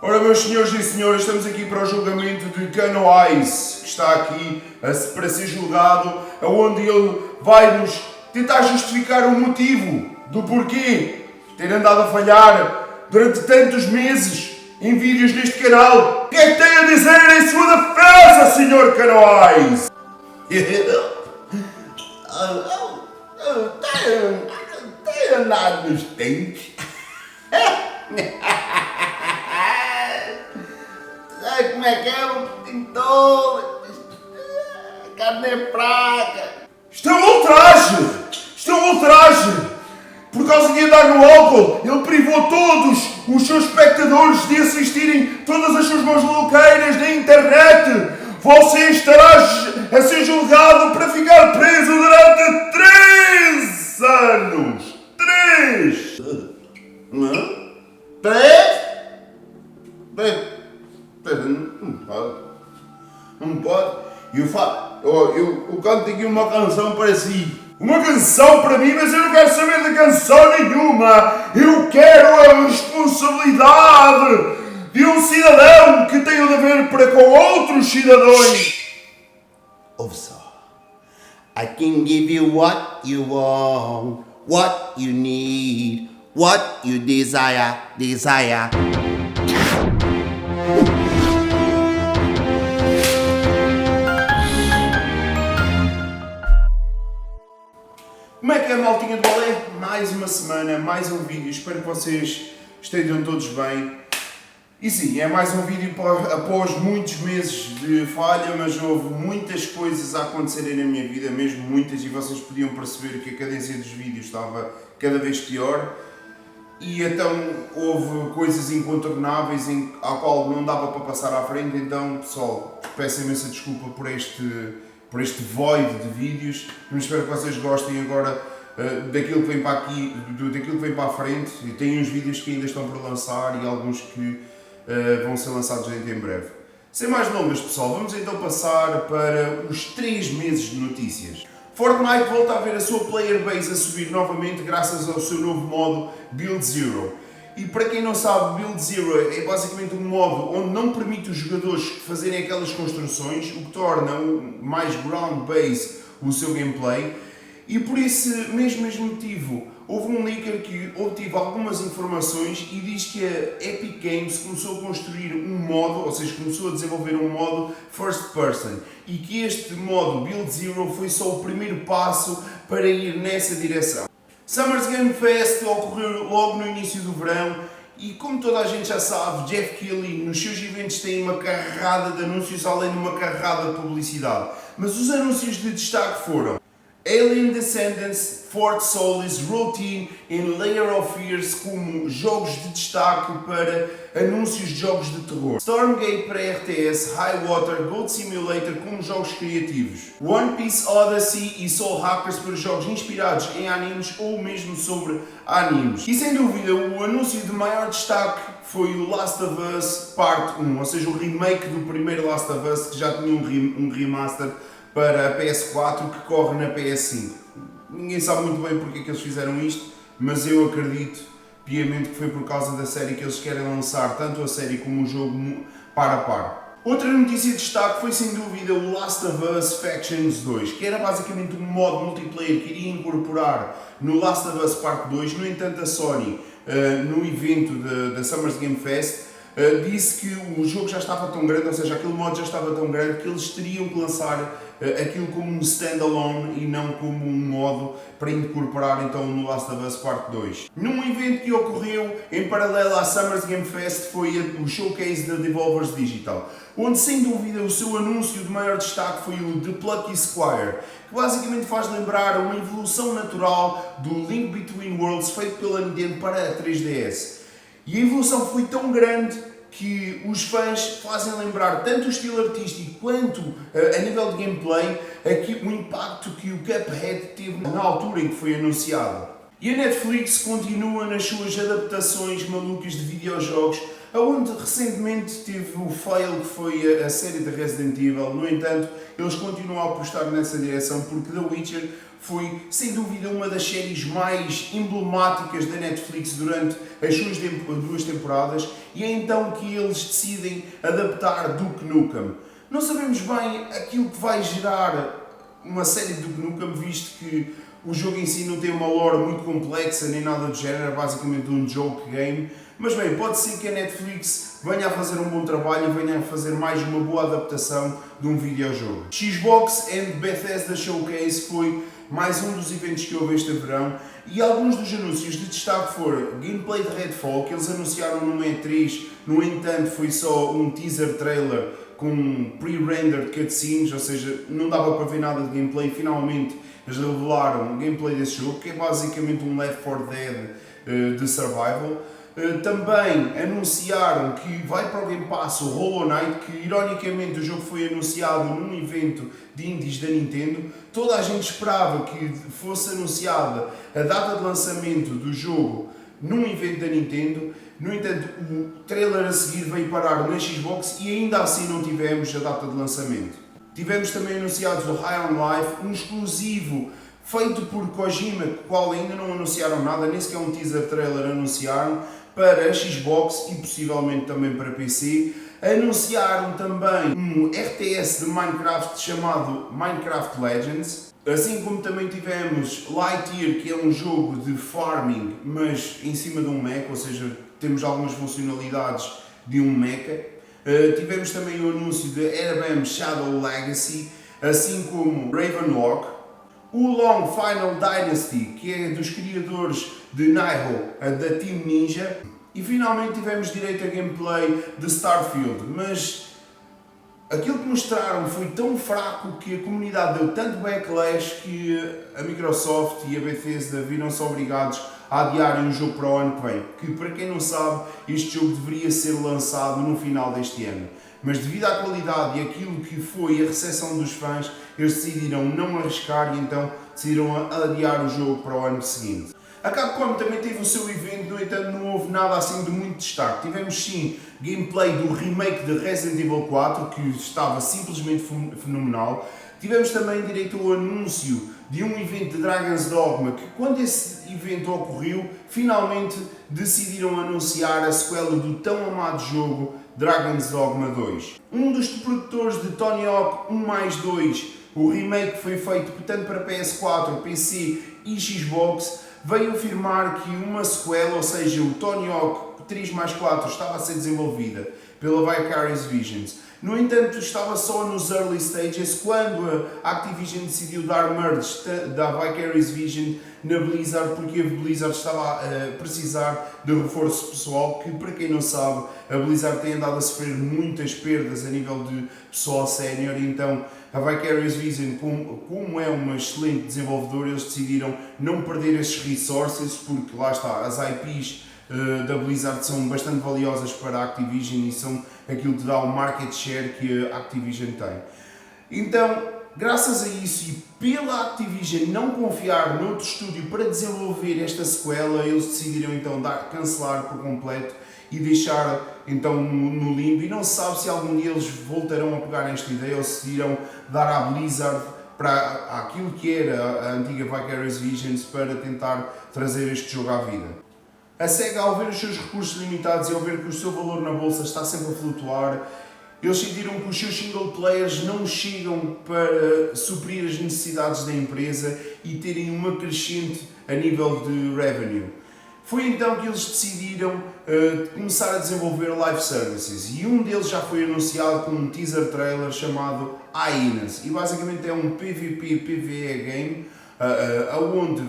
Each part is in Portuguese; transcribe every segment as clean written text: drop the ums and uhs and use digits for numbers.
Ora, meus senhores e senhoras, estamos aqui para o julgamento de Cano Eyes, que está aqui para ser julgado, onde ele vai-nos tentar justificar o motivo do porquê ter andado a falhar durante tantos meses em vídeos neste canal. O que é que tem a dizer em sua defesa, senhor Cano Eyes? Tem andado nos tempos. Sabe como é que é um pintor? Carne é praga. Isto é um ultraje! Isto é um ultraje! Por causa de andar no álcool, ele privou todos os seus espectadores de assistirem todas as suas maluqueiras na internet. Você estará a ser julgado para ficar preso durante 3 anos. 3! Não? 3? Não pode. Não pode. Eu canto aqui uma canção para si. Uma canção para mim, mas eu não quero saber de canção nenhuma. Eu quero a responsabilidade de um cidadão que tem o dever para com outros cidadãos. Ouve só. I can give you what you want, what you need, what you desire. Como é que é, maltinha de balé? Mais uma semana, mais um vídeo. Espero que vocês estejam todos bem. E sim, é mais um vídeo após muitos meses de falha, mas houve muitas coisas a acontecerem na minha vida, mesmo muitas, e vocês podiam perceber que a cadência dos vídeos estava cada vez pior. E então houve coisas incontornáveis ao qual não dava para passar à frente. Então, pessoal, peço imensa desculpa por este void de vídeos, mas espero que vocês gostem agora daquilo que vem para aqui, daquilo que vem para a frente. E tem uns vídeos que ainda estão por lançar e alguns que vão ser lançados em breve. Sem mais delongas, pessoal, vamos então passar para os 3 meses de notícias. Fortnite volta a ver a sua player base a subir novamente graças ao seu novo modo Build Zero. E para quem não sabe, Build Zero é basicamente um modo onde não permite os jogadores fazerem aquelas construções, o que torna mais ground-based o seu gameplay. E por esse mesmo motivo, houve um leaker que obteve algumas informações e diz que a Epic Games começou a construir um modo, ou seja, começou a desenvolver um modo First Person. E que este modo Build Zero foi só o primeiro passo para ir nessa direção. Summer Game Fest ocorreu logo no início do verão e, como toda a gente já sabe, Jeff Keighley nos seus eventos tem uma carrada de anúncios além de uma carrada de publicidade. Mas os anúncios de destaque foram Alien Descendants, Fort Solis, Routine e Layer of Fears como jogos de destaque para anúncios de jogos de terror. Stormgate para RTS, High Water, Goat Simulator como jogos criativos. One Piece Odyssey e Soul Hackers para jogos inspirados em animes ou mesmo sobre animes. E sem dúvida o anúncio de maior destaque foi o Last of Us Part 1, ou seja, o remake do primeiro Last of Us que já tinha um remaster para a PS4 que corre na PS5. Ninguém sabe muito bem porque é que eles fizeram isto, mas eu acredito piamente que foi por causa da série que eles querem lançar, tanto a série como o jogo par a par. Outra notícia de destaque foi sem dúvida o Last of Us Factions 2, que era basicamente um modo multiplayer que iria incorporar no Last of Us Part 2, no entanto a Sony, no evento da Summer Game Fest, disse que o jogo já estava tão grande, ou seja, aquele modo já estava tão grande que eles teriam que lançar aquilo como um standalone e não como um modo para incorporar então no Last of Us Part 2. Num evento que ocorreu em paralelo à Summer Game Fest foi o showcase da Devolver Digital, onde sem dúvida o seu anúncio de maior destaque foi o The Plucky Squire, que basicamente faz lembrar uma evolução natural do Link Between Worlds feito pela Nintendo para a 3DS. E a evolução foi tão grande que os fãs fazem lembrar tanto o estilo artístico quanto a nível de gameplay o impacto que o Cuphead teve na altura em que foi anunciado. E a Netflix continua nas suas adaptações malucas de videojogos, onde recentemente teve o fail que foi a série de Resident Evil. No entanto, eles continuam a apostar nessa direção porque The Witcher foi sem dúvida uma das séries mais emblemáticas da Netflix durante as suas 2 temporadas, e é então que eles decidem adaptar Duke Nukem. Não sabemos bem aquilo que vai gerar uma série de Duke Nukem, visto que o jogo em si não tem uma lore muito complexa nem nada do género, é basicamente um joke game. Mas bem, pode ser que a Netflix venha a fazer um bom trabalho e venha a fazer mais uma boa adaptação de um videojogo. Xbox and Bethesda Showcase foi mais um dos eventos que houve este verão, e alguns dos anúncios de destaque foram gameplay de Redfall, que eles anunciaram no E3, no entanto foi só um teaser trailer com pre-rendered cutscenes, ou seja, não dava para ver nada de gameplay. Finalmente eles revelaram o gameplay desse jogo, que é basicamente um Left 4 Dead de survival. Também anunciaram que vai para o Game Pass o Hollow Knight, que ironicamente o jogo foi anunciado num evento de indies da Nintendo. Toda a gente esperava que fosse anunciada a data de lançamento do jogo num evento da Nintendo. No entanto, o trailer a seguir veio parar na Xbox e ainda assim não tivemos a data de lançamento. Tivemos também anunciados o High on Life, um exclusivo feito por Kojima, qual ainda não anunciaram nada, nem sequer um teaser trailer anunciaram, para a Xbox e possivelmente também para PC. Anunciaram também um RTS de Minecraft chamado Minecraft Legends, assim como também tivemos Lightyear, que é um jogo de farming, mas em cima de um mecha, ou seja, temos algumas funcionalidades de um mecha. Tivemos também o anúncio de Airbnb Shadow Legacy, assim como Ravenlock, o Long Final Dynasty, que é dos criadores de Nioh, da Team Ninja, e finalmente tivemos direito a gameplay de Starfield, mas aquilo que mostraram foi tão fraco que a comunidade deu tanto backlash que a Microsoft e a Bethesda viram-se obrigados a adiarem o jogo para o ano que vem, que para quem não sabe, este jogo deveria ser lançado no final deste ano. Mas devido à qualidade e aquilo que foi a recepção dos fãs, eles decidiram não arriscar e então decidiram adiar o jogo para o ano seguinte. A Capcom também teve o seu evento, no entanto não houve nada assim de muito destaque. Tivemos sim gameplay do remake de Resident Evil 4, que estava simplesmente fenomenal. Tivemos também direito ao anúncio de um evento de Dragon's Dogma, que quando esse evento ocorreu, finalmente decidiram anunciar a sequela do tão amado jogo Dragon's Dogma 2. Um dos produtores de Tony Hawk 1+2, o remake que foi feito tanto para PS4, PC e Xbox, veio afirmar que uma sequela, ou seja, o Tony Hawk 3+4, estava a ser desenvolvida pela Vicarious Visions. No entanto, estava só nos early stages quando a Activision decidiu dar merge da Vicarious Vision na Blizzard, porque a Blizzard estava a precisar de reforço pessoal, que para quem não sabe, a Blizzard tem andado a sofrer muitas perdas a nível de pessoal sénior, então a Vicarious Vision, como é uma excelente desenvolvedora, eles decidiram não perder esses resources, porque lá está, as IPs da Blizzard são bastante valiosas para a Activision e são aquilo que dá o market share que a Activision tem. Então, graças a isso e pela Activision não confiar noutro estúdio para desenvolver esta sequela, eles decidiram então cancelar por completo e deixar então no limbo, e não se sabe se algum dia eles voltarão a pegar nesta ideia ou se irão dar à Blizzard para aquilo que era a antiga Vicarious Visions para tentar trazer este jogo à vida. A SEGA, ao ver os seus recursos limitados e ao ver que o seu valor na bolsa está sempre a flutuar, eles sentiram que os seus single players não chegam para suprir as necessidades da empresa e terem uma crescente a nível de revenue. Foi então que eles decidiram começar a desenvolver live services, e um deles já foi anunciado com um teaser trailer chamado Hyenas, e basicamente é um PvP-PvE game onde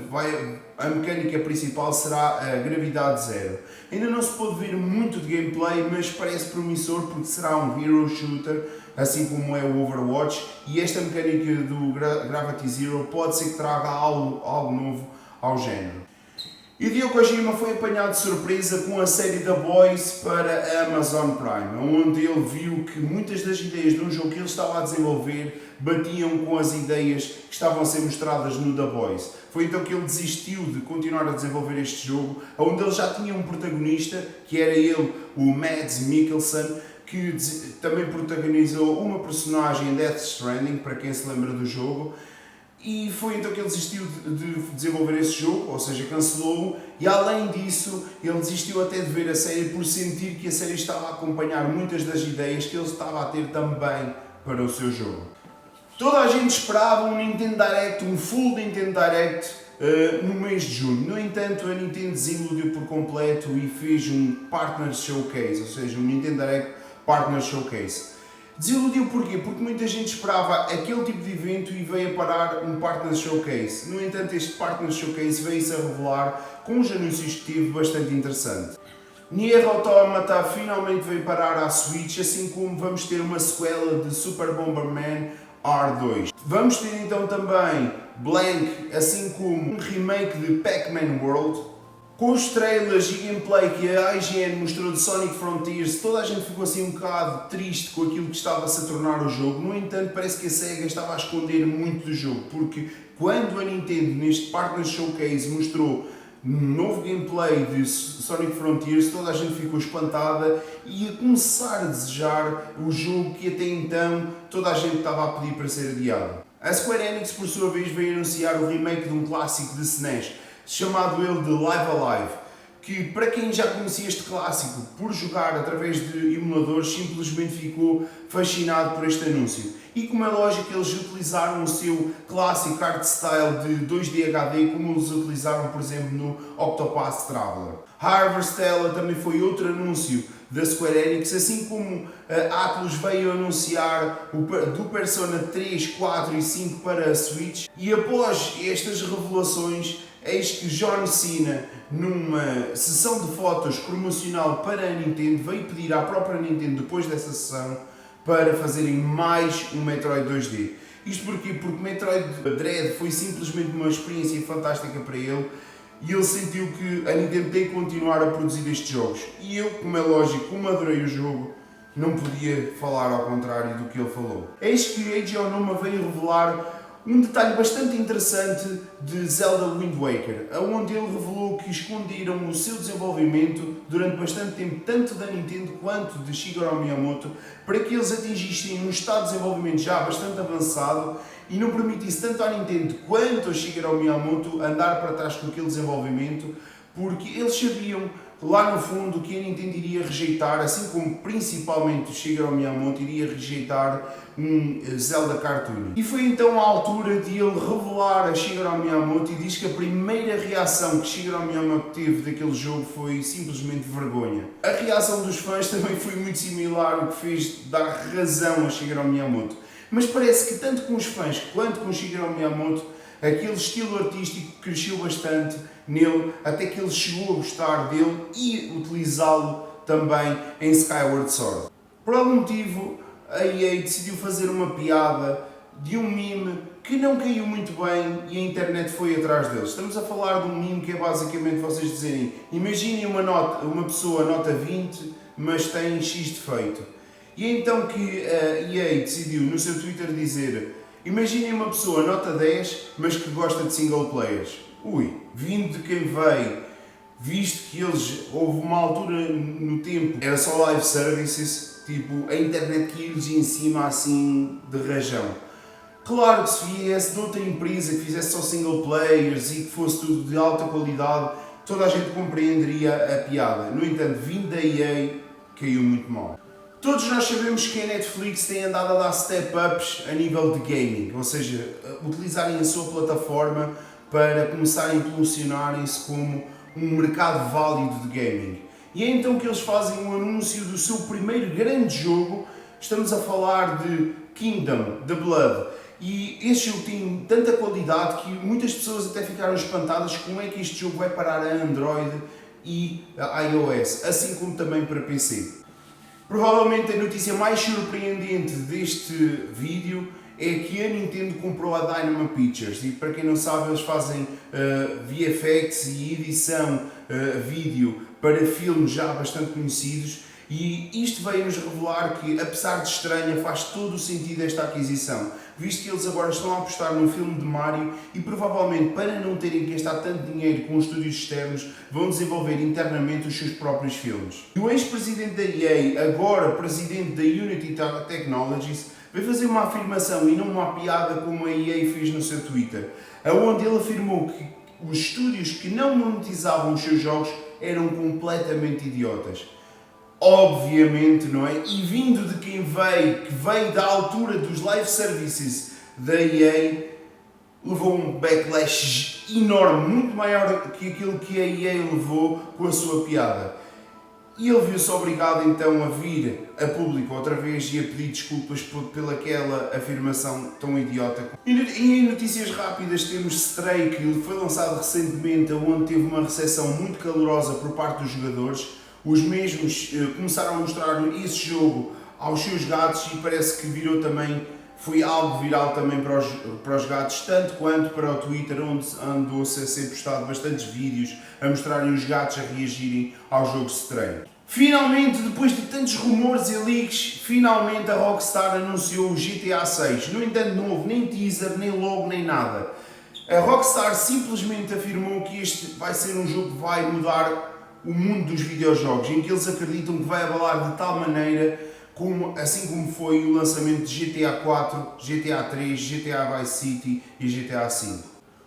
a mecânica principal será a gravidade zero. Ainda não se pode ver muito de gameplay, mas parece promissor porque será um hero shooter, assim como é o Overwatch, e esta mecânica do Gravity Zero pode ser que traga algo novo ao género. Hideo Kojima foi apanhado de surpresa com a série The Boys para a Amazon Prime, onde ele viu que muitas das ideias de um jogo que ele estava a desenvolver batiam com as ideias que estavam a ser mostradas no The Boys. Foi então que ele desistiu de continuar a desenvolver este jogo, onde ele já tinha um protagonista, que era ele, o Mads Mikkelsen, que também protagonizou uma personagem em Death Stranding, para quem se lembra do jogo. E foi então que ele desistiu de desenvolver esse jogo, ou seja, cancelou-o, e além disso, ele desistiu até de ver a série por sentir que a série estava a acompanhar muitas das ideias que ele estava a ter também para o seu jogo. Toda a gente esperava um Nintendo Direct, um full Nintendo Direct no mês de junho. No entanto, a Nintendo desiludiu por completo e fez um Partner Showcase, ou seja, um Nintendo Direct Partner Showcase. Desiludiu porquê? Porque muita gente esperava aquele tipo de evento e veio a parar um Partner Showcase. No entanto, este Partner Showcase veio-se a revelar com uns anúncios que teve bastante interessante. Nier Automata finalmente veio parar à Switch, assim como vamos ter uma sequela de Super Bomberman R2. Vamos ter então também Blank, assim como um remake de Pac-Man World. Com os trailers e gameplay que a IGN mostrou de Sonic Frontiers, toda a gente ficou assim um bocado triste com aquilo que estava-se a tornar o jogo. No entanto, parece que a SEGA estava a esconder muito do jogo, porque quando a Nintendo neste Partner Showcase mostrou um novo gameplay de Sonic Frontiers, toda a gente ficou espantada e a começar a desejar o jogo que até então toda a gente estava a pedir para ser adiado. A Square Enix, por sua vez, veio anunciar o remake de um clássico de SNES, chamado ele de Live Alive, que para quem já conhecia este clássico por jogar através de emuladores, simplesmente ficou fascinado por este anúncio. E como é lógico, eles utilizaram o seu clássico art style de 2D HD, como eles utilizaram, por exemplo, no Octopath Traveler. Harvestella também foi outro anúncio da Square Enix, assim como a Atlus veio anunciar do Persona 3, 4 e 5 para a Switch. E após estas revelações, eis que John Cena, numa sessão de fotos promocional para a Nintendo, veio pedir à própria Nintendo, depois dessa sessão, para fazerem mais um Metroid 2D. Isto porquê? Porque Metroid Dread foi simplesmente uma experiência fantástica para ele e ele sentiu que a Nintendo tem que continuar a produzir estes jogos. E eu, como é lógico, como adorei o jogo, não podia falar ao contrário do que ele falou. Eis que Eiji Aonuma veio revelar um detalhe bastante interessante de Zelda Wind Waker, onde ele revelou que esconderam o seu desenvolvimento durante bastante tempo, tanto da Nintendo quanto de Shigeru Miyamoto, para que eles atingissem um estado de desenvolvimento já bastante avançado e não permitisse tanto à Nintendo quanto a Shigeru Miyamoto andar para trás com aquele desenvolvimento, porque eles sabiam lá no fundo que a Nintendo iria rejeitar, assim como principalmente o Shigeru Miyamoto iria rejeitar um Zelda Cartoon. E foi então a altura de ele revelar a Shigeru Miyamoto e diz que a primeira reação que Shigeru Miyamoto teve daquele jogo foi simplesmente vergonha. A reação dos fãs também foi muito similar, o que fez dar razão a Shigeru Miyamoto. Mas parece que tanto com os fãs quanto com Shigeru Miyamoto, aquele estilo artístico cresceu bastante nele, até que ele chegou a gostar dele e utilizá-lo também em Skyward Sword. Por algum motivo, a EA decidiu fazer uma piada de um meme que não caiu muito bem e a internet foi atrás deles. Estamos a falar de um meme que é basicamente vocês dizerem: imaginem uma pessoa nota 20, mas tem X defeito. E então que a EA decidiu no seu Twitter dizer: imaginem uma pessoa nota 10, mas que gosta de single players. Ui, vindo de quem veio, visto que houve uma altura no tempo, era só live services, tipo, a internet caiu-lhes em cima assim, de rajão. Claro que se viesse de outra empresa que fizesse só single players e que fosse tudo de alta qualidade, toda a gente compreenderia a piada. No entanto, vindo da EA, caiu muito mal. Todos nós sabemos que a Netflix tem andado a dar step-ups a nível de gaming, ou seja, utilizarem a sua plataforma para começarem a impulsionarem-se como um mercado válido de gaming. E é então que eles fazem um anúncio do seu primeiro grande jogo. Estamos a falar de Kingdom, The Blood. E este jogo tem tanta qualidade que muitas pessoas até ficaram espantadas como é que este jogo vai parar a Android e a iOS, assim como também para PC. Provavelmente a notícia mais surpreendente deste vídeo é que a Nintendo comprou a Dynamo Pictures e, para quem não sabe, eles fazem VFX e edição vídeo para filmes já bastante conhecidos E isto veio-nos revelar que, apesar de estranha, faz todo o sentido esta aquisição, visto que eles agora estão a apostar num filme de Mario e provavelmente, para não terem que gastar tanto dinheiro com estúdios externos, vão desenvolver internamente os seus próprios filmes. E o ex-presidente da EA, agora presidente da Unity Technologies, veio fazer uma afirmação e não uma piada como a EA fez no seu Twitter, onde ele afirmou que os estúdios que não monetizavam os seus jogos eram completamente idiotas. Obviamente, não é? E vindo de quem veio, que veio da altura dos live services da EA, levou um backlash enorme, muito maior que aquilo que a EA levou com a sua piada. E ele viu-se obrigado então a vir a público outra vez e a pedir desculpas pelaquela afirmação tão idiota. E em notícias rápidas temos Stray, que foi lançado recentemente, onde teve uma recepção muito calorosa por parte dos jogadores. Os mesmos começaram a mostrar esse jogo aos seus gatos e parece que virou também, foi algo viral também para os gatos, tanto quanto para o Twitter, onde andou-se a ser postado bastantes vídeos a mostrarem os gatos a reagirem ao jogo Stray. Finalmente, depois de tantos rumores e leaks, finalmente a Rockstar anunciou o GTA 6. No entanto, não houve nem teaser, nem logo, nem nada. A Rockstar simplesmente afirmou que este vai ser um jogo que vai mudar o mundo dos videojogos, em que eles acreditam que vai abalar de tal maneira assim como foi o lançamento de GTA 4, GTA 3, GTA Vice City e GTA 5.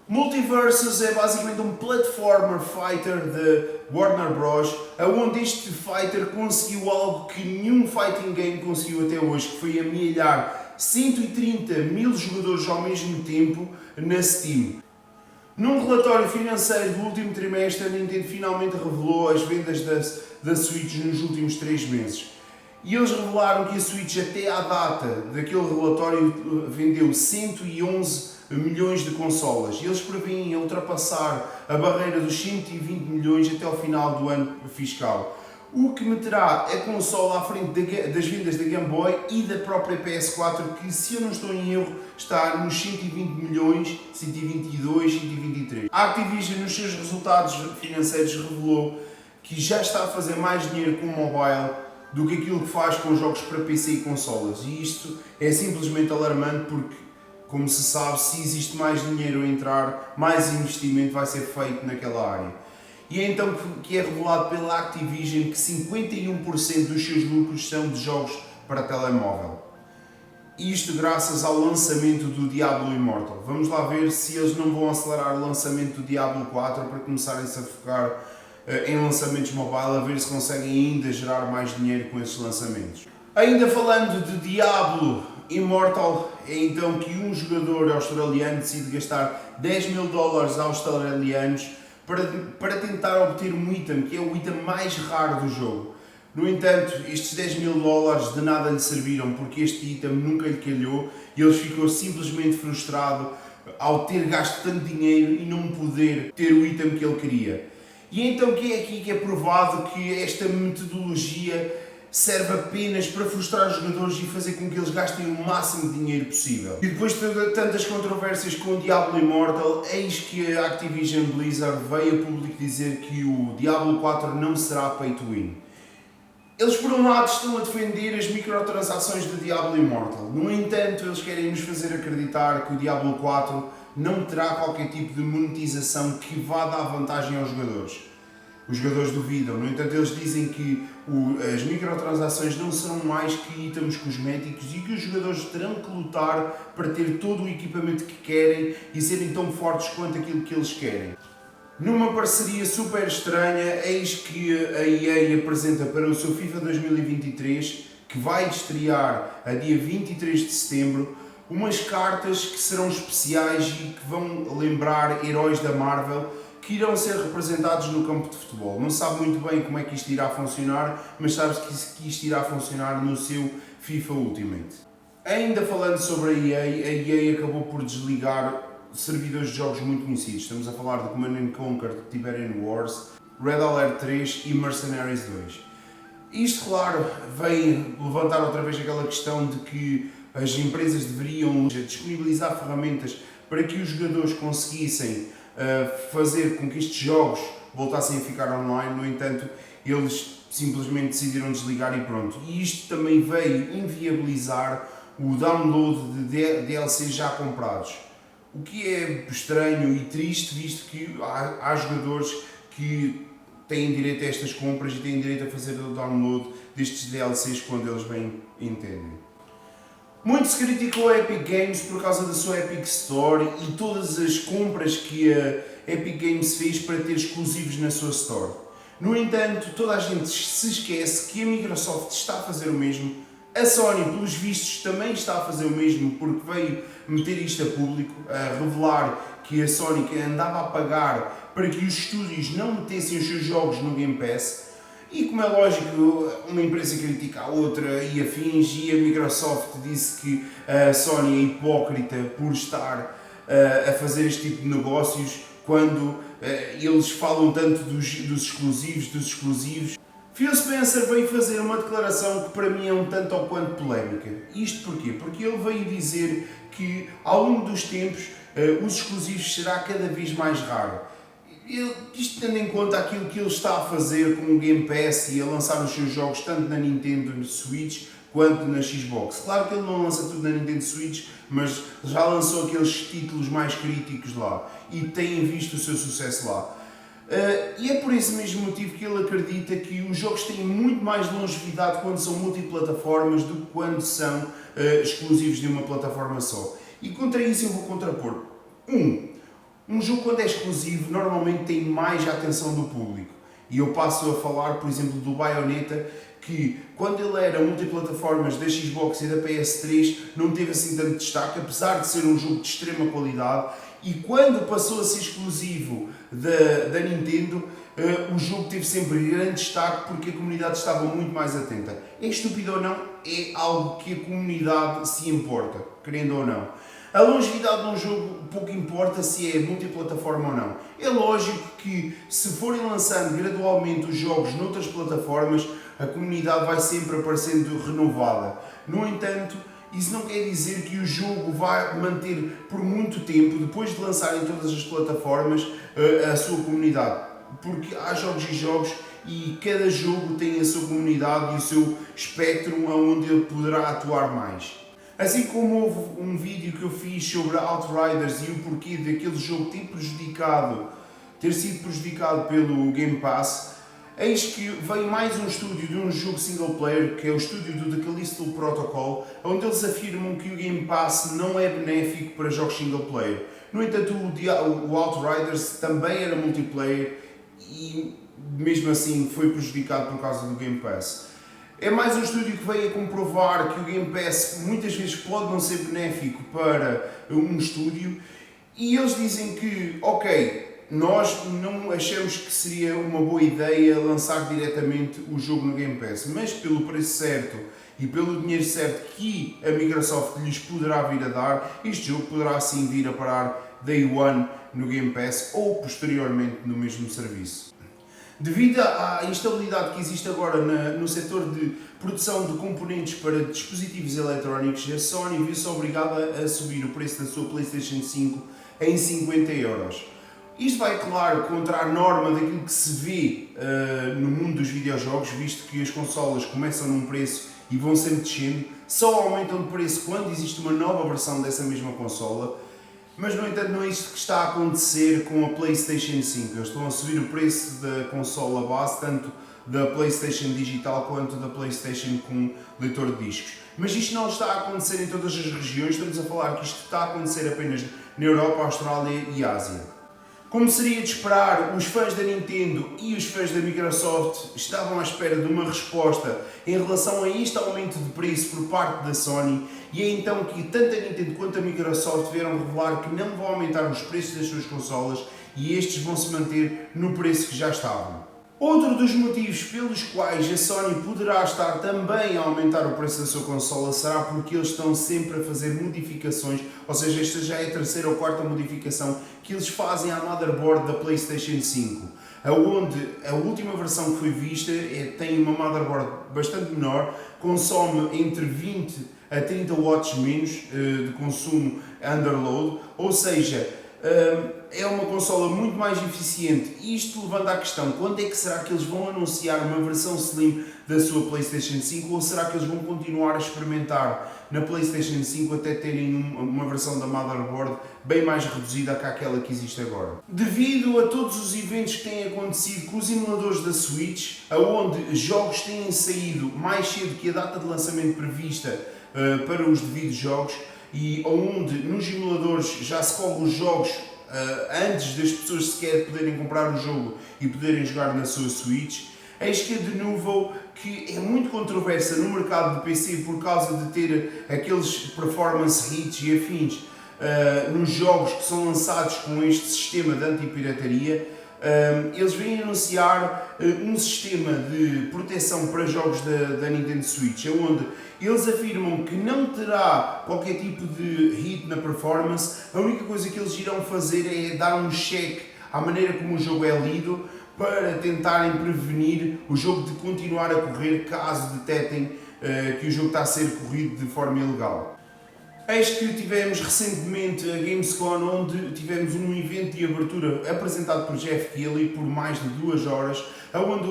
Multiversus é basicamente um platformer fighter de Warner Bros, onde este fighter conseguiu algo que nenhum fighting game conseguiu até hoje, que foi amealhar 130 mil jogadores ao mesmo tempo na Steam. Num relatório financeiro do último trimestre, a Nintendo finalmente revelou as vendas da Switch nos últimos 3 meses. E eles revelaram que a Switch, até à data daquele relatório, vendeu 111 milhões de consolas. E eles prevêem ultrapassar a barreira dos 120 milhões até ao final do ano fiscal. O que meterá a consola à frente das vendas da Game Boy e da própria PS4, que, se eu não estou em erro, está nos 120 milhões, 122, 123. A Activision, nos seus resultados financeiros, revelou que já está a fazer mais dinheiro com o mobile do que aquilo que faz com jogos para PC e consolas. E isto é simplesmente alarmante porque, como se sabe, se existe mais dinheiro a entrar, mais investimento vai ser feito naquela área. E é então que é revelado pela Activision que 51% dos seus lucros são de jogos para telemóvel. Isto graças ao lançamento do Diablo Immortal. Vamos lá ver se eles não vão acelerar o lançamento do Diablo 4 para começarem-se a focar em lançamentos mobile, a ver se conseguem ainda gerar mais dinheiro com esses lançamentos. Ainda falando de Diablo Immortal, é então que um jogador australiano decide gastar 10 mil dólares australianos para tentar obter um item, que é o item mais raro do jogo. No entanto, estes 10 mil dólares de nada lhe serviram, porque este item nunca lhe calhou e ele ficou simplesmente frustrado ao ter gasto tanto dinheiro e não poder ter o item que ele queria. E então que é aqui que é provado que esta metodologia serve apenas para frustrar os jogadores e fazer com que eles gastem o máximo de dinheiro possível. E depois de tantas controvérsias com o Diablo Immortal, eis que a Activision Blizzard veio a público dizer que o Diablo 4 não será pay to win. Eles, por um lado, estão a defender as microtransações do Diablo Immortal. No entanto, eles querem nos fazer acreditar que o Diablo 4 não terá qualquer tipo de monetização que vá dar vantagem aos jogadores. Os jogadores duvidam. No entanto, eles dizem que as microtransações não serão mais que itens cosméticos e que os jogadores terão que lutar para ter todo o equipamento que querem e serem tão fortes quanto aquilo que eles querem. Numa parceria super estranha, eis que a EA apresenta para o seu FIFA 2023, que vai estrear a dia 23 de setembro, umas cartas que serão especiais e que vão lembrar heróis da Marvel que irão ser representados no campo de futebol. Não se sabe muito bem como é que isto irá funcionar, mas sabe-se que isto irá funcionar no seu FIFA Ultimate. Ainda falando sobre a EA acabou por desligar servidores de jogos muito conhecidos. Estamos a falar de Command & Conquer, Tiberian Wars, Red Alert 3 e Mercenaries 2. Isto, claro, vem levantar outra vez aquela questão de que as empresas deveriam disponibilizar ferramentas para que os jogadores conseguissem fazer com que estes jogos voltassem a ficar online. No entanto, eles simplesmente decidiram desligar e pronto. E isto também veio inviabilizar o download de DLCs já comprados. O que é estranho e triste, visto que há jogadores que têm direito a estas compras e têm direito a fazer o download destes DLCs quando eles bem entendem. Muito se criticou a Epic Games por causa da sua Epic Store e todas as compras que a Epic Games fez para ter exclusivos na sua Store. No entanto, toda a gente se esquece que a Microsoft está a fazer o mesmo, a Sony, pelos vistos, também está a fazer o mesmo porque veio meter isto a público, a revelar que a Sony andava a pagar para que os estúdios não metessem os seus jogos no Game Pass. E como é lógico, uma empresa critica a outra e afins, e a Microsoft disse que a Sony é hipócrita por estar a fazer este tipo de negócios quando eles falam tanto dos exclusivos. Phil Spencer veio fazer uma declaração que para mim é um tanto ou quanto polémica. Isto porquê? Porque ele veio dizer que ao longo dos tempos os exclusivos será cada vez mais raro. Isto tendo em conta aquilo que ele está a fazer com o Game Pass e a lançar os seus jogos tanto na Nintendo Switch quanto na Xbox. Claro que ele não lança tudo na Nintendo Switch, mas já lançou aqueles títulos mais críticos lá e têm visto o seu sucesso lá. E é por esse mesmo motivo que ele acredita que os jogos têm muito mais longevidade quando são multiplataformas do que quando são exclusivos de uma plataforma só. E contra isso eu vou contrapor. Um jogo quando é exclusivo normalmente tem mais a atenção do público. E eu passo a falar, por exemplo, do Bayonetta, que quando ele era multiplataformas da Xbox e da PS3 não teve assim tanto destaque, apesar de ser um jogo de extrema qualidade. E quando passou a ser exclusivo da Nintendo, o jogo teve sempre grande destaque porque a comunidade estava muito mais atenta. É estúpido ou não, é algo que a comunidade se importa, querendo ou não. A longevidade de um jogo pouco importa se é multiplataforma ou não. É lógico que se forem lançando gradualmente os jogos noutras plataformas, a comunidade vai sempre aparecendo renovada. No entanto, isso não quer dizer que o jogo vai manter por muito tempo, depois de lançar em todas as plataformas, a sua comunidade. Porque há jogos e jogos e cada jogo tem a sua comunidade e o seu espectro onde ele poderá atuar mais. Assim como houve um vídeo que eu fiz sobre Outriders e o porquê daquele jogo ter sido prejudicado pelo Game Pass, eis que vem mais um estúdio de um jogo single player, que é o estúdio do The Callisto Protocol, onde eles afirmam que o Game Pass não é benéfico para jogos single player. No entanto, o Outriders também era multiplayer e mesmo assim foi prejudicado por causa do Game Pass. É mais um estúdio que veio a comprovar que o Game Pass muitas vezes pode não ser benéfico para um estúdio e eles dizem que, ok, nós não achamos que seria uma boa ideia lançar diretamente o jogo no Game Pass, mas pelo preço certo e pelo dinheiro certo que a Microsoft lhes poderá vir a dar, este jogo poderá sim vir a parar Day One no Game Pass ou posteriormente no mesmo serviço. Devido à instabilidade que existe agora no setor de produção de componentes para dispositivos eletrónicos, a Sony viu-se obrigada a subir o preço da sua PlayStation 5 em 50€. Isto vai, claro, contra a norma daquilo que se vê no mundo dos videojogos, visto que as consolas começam num preço e vão sempre descendo, só aumentam de preço quando existe uma nova versão dessa mesma consola. Mas, no entanto, não é isto que está a acontecer com a PlayStation 5. Eles estão a subir o preço da consola base, tanto da PlayStation digital quanto da PlayStation com leitor de discos. Mas isto não está a acontecer em todas as regiões, estamos a falar que isto está a acontecer apenas na Europa, Austrália e Ásia. Como seria de esperar, os fãs da Nintendo e os fãs da Microsoft estavam à espera de uma resposta em relação a este aumento de preço por parte da Sony, e é então que tanto a Nintendo quanto a Microsoft vieram revelar que não vão aumentar os preços das suas consolas e estes vão se manter no preço que já estavam. Outro dos motivos pelos quais a Sony poderá estar também a aumentar o preço da sua consola será porque eles estão sempre a fazer modificações, ou seja, esta já é a terceira ou quarta modificação que eles fazem à motherboard da PlayStation 5, onde a última versão que foi vista tem uma motherboard bastante menor, consome entre 20 a 30 watts menos de consumo underload, ou seja, é uma consola muito mais eficiente. Isto levanta a questão, quando é que será que eles vão anunciar uma versão Slim da sua PlayStation 5, ou será que eles vão continuar a experimentar na PlayStation 5 até terem uma versão da motherboard bem mais reduzida que aquela que existe agora? Devido a todos os eventos que têm acontecido com os emuladores da Switch, onde jogos têm saído mais cedo que a data de lançamento prevista para os devidos jogos, e onde nos emuladores já se corre os jogos antes das pessoas sequer poderem comprar o jogo e poderem jogar na sua Switch, eis que a Denuvo, que é muito controversa no mercado de PC por causa de ter aqueles performance hits e afins nos jogos que são lançados com este sistema de anti-pirataria, eles vêm anunciar um sistema de proteção para jogos da Nintendo Switch, onde eles afirmam que não terá qualquer tipo de hit na performance. A única coisa que eles irão fazer é dar um check à maneira como o jogo é lido, para tentarem prevenir o jogo de continuar a correr caso detectem que o jogo está a ser corrido de forma ilegal. Eis que tivemos recentemente a Gamescom, onde tivemos um evento de abertura apresentado por Jeff Keighley por mais de 2 horas, onde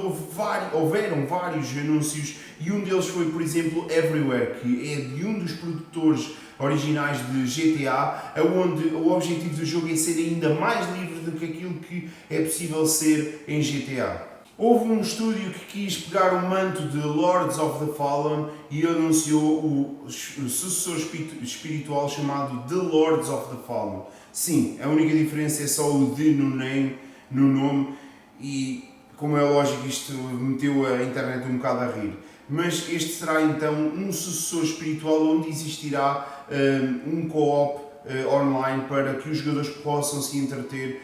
houveram vários anúncios, e um deles foi, por exemplo, Everywhere, que é de um dos produtores originais de GTA, onde o objetivo do jogo é ser ainda mais livre do que aquilo que é possível ser em GTA. Houve um estúdio que quis pegar o manto de Lords of the Fallen e anunciou o sucessor espiritual chamado The Lords of the Fallen. Sim, a única diferença é só o D no nome, e como é lógico isto meteu a internet um bocado a rir. Mas este será então um sucessor espiritual onde existirá um co-op online para que os jogadores possam se entreter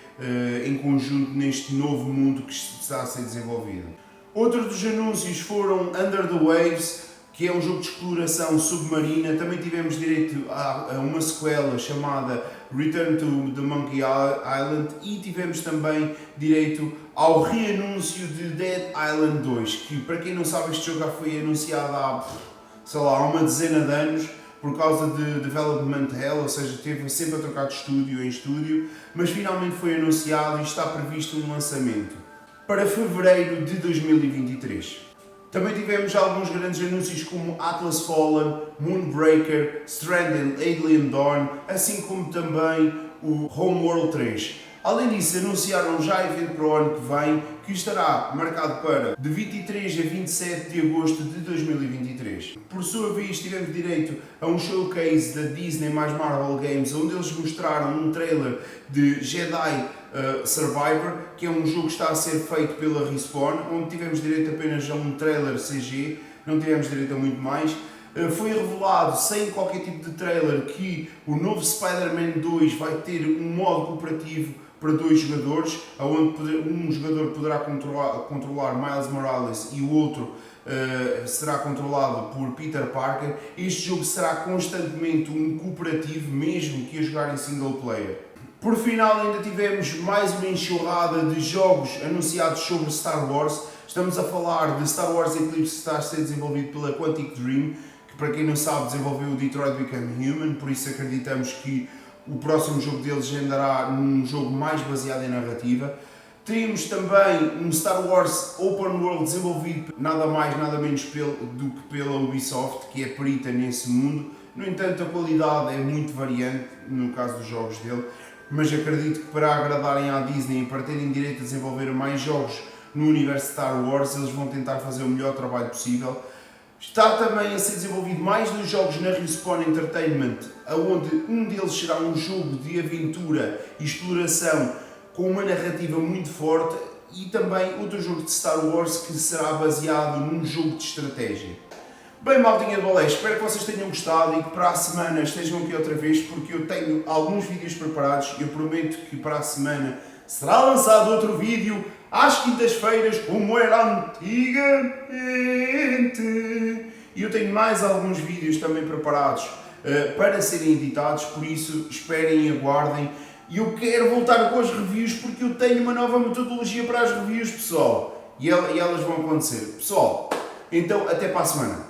em conjunto neste novo mundo que está a ser desenvolvido. Outro dos anúncios foram Under the Waves, que é um jogo de exploração submarina. Também tivemos direito a uma sequela chamada Return to the Monkey Island, e tivemos também direito ao reanúncio de Dead Island 2, que, para quem não sabe, este jogo já foi anunciado há, sei lá, uma dezena de anos, por causa de development hell, ou seja, teve sempre a trocar de estúdio em estúdio, mas finalmente foi anunciado e está previsto um lançamento para fevereiro de 2023. Também tivemos alguns grandes anúncios como Atlas Fallen, Moonbreaker, Stranded, Alien Dawn, assim como também o Homeworld 3. Além disso, anunciaram já evento para o ano que vem, que estará marcado para de 23 a 27 de agosto de 2023. Por sua vez, tivemos direito a um showcase da Disney mais Marvel Games, onde eles mostraram um trailer de Jedi Survivor, que é um jogo que está a ser feito pela Respawn, onde tivemos direito apenas a um trailer CG, não tivemos direito a muito mais. Foi revelado, sem qualquer tipo de trailer, que o novo Spider-Man 2 vai ter um modo cooperativo para 2 jogadores, onde um jogador poderá controlar Miles Morales e o outro será controlado por Peter Parker. Este jogo será constantemente um cooperativo, mesmo que a jogar em single player. Por final, ainda tivemos mais uma enxurrada de jogos anunciados sobre Star Wars. Estamos a falar de Star Wars Eclipse, que está a ser desenvolvido pela Quantic Dream, que, para quem não sabe, desenvolveu o Detroit Become Human, por isso acreditamos que o próximo jogo deles andará num jogo mais baseado em narrativa. Temos também um Star Wars Open World desenvolvido nada mais nada menos do que pela Ubisoft, que é perita nesse mundo. No entanto, a qualidade é muito variante no caso dos jogos dele, mas acredito que para agradarem à Disney e para terem direito a desenvolver mais jogos no universo Star Wars, eles vão tentar fazer o melhor trabalho possível. Está também a ser desenvolvido mais 2 jogos na Respawn Entertainment, onde um deles será um jogo de aventura e exploração com uma narrativa muito forte, e também outro jogo de Star Wars que será baseado num jogo de estratégia. Bem, maltinha de bolé, espero que vocês tenham gostado e que para a semana estejam aqui outra vez, porque eu tenho alguns vídeos preparados. Eu prometo que para a semana será lançado outro vídeo às quintas-feiras, como era antigamente. E eu tenho mais alguns vídeos também preparados para serem editados, por isso esperem e aguardem. E eu quero voltar com as reviews, porque eu tenho uma nova metodologia para as reviews, pessoal. E elas vão acontecer. Pessoal, então até para a semana.